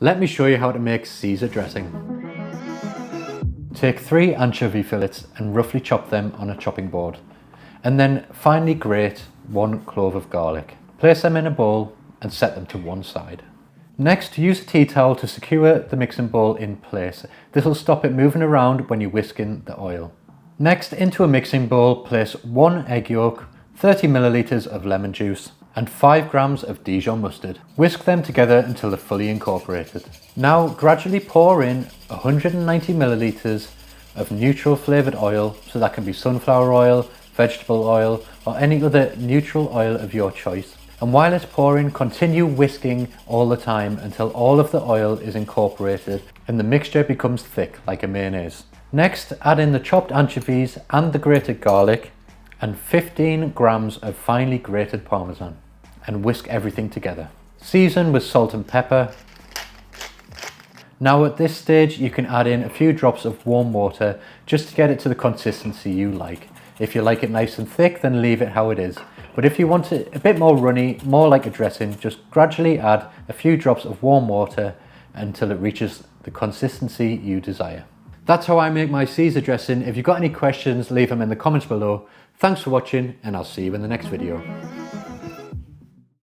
Let me show you how to make Caesar dressing. Take 3 anchovy fillets and roughly chop them on a chopping board. And then finely grate 1 clove of garlic. Place them in a bowl and set them to one side. Next, use a tea towel to secure the mixing bowl in place. This will stop it moving around when you whisk in the oil. Next, into a mixing bowl, place 1 egg yolk, 30 milliliters of lemon juice, and 5 grams of Dijon mustard. Whisk them together until they're fully incorporated. Now gradually pour in 190 milliliters of neutral flavoured oil, so that can be sunflower oil, vegetable oil, or any other neutral oil of your choice. And while it's pouring, continue whisking all the time until all of the oil is incorporated and the mixture becomes thick like a mayonnaise. Next, add in the chopped anchovies and the grated garlic and 15 grams of finely grated Parmesan and whisk everything together. Season with salt and pepper. Now at this stage you can add in a few drops of warm water just to get it to the consistency you like. If you like it nice and thick, then leave it how it is. But if you want it a bit more runny, more like a dressing, just gradually add a few drops of warm water until it reaches the consistency you desire. That's how I make my Caesar dressing. If you've got any questions, leave them in the comments below. Thanks for watching, and I'll see you in the next video.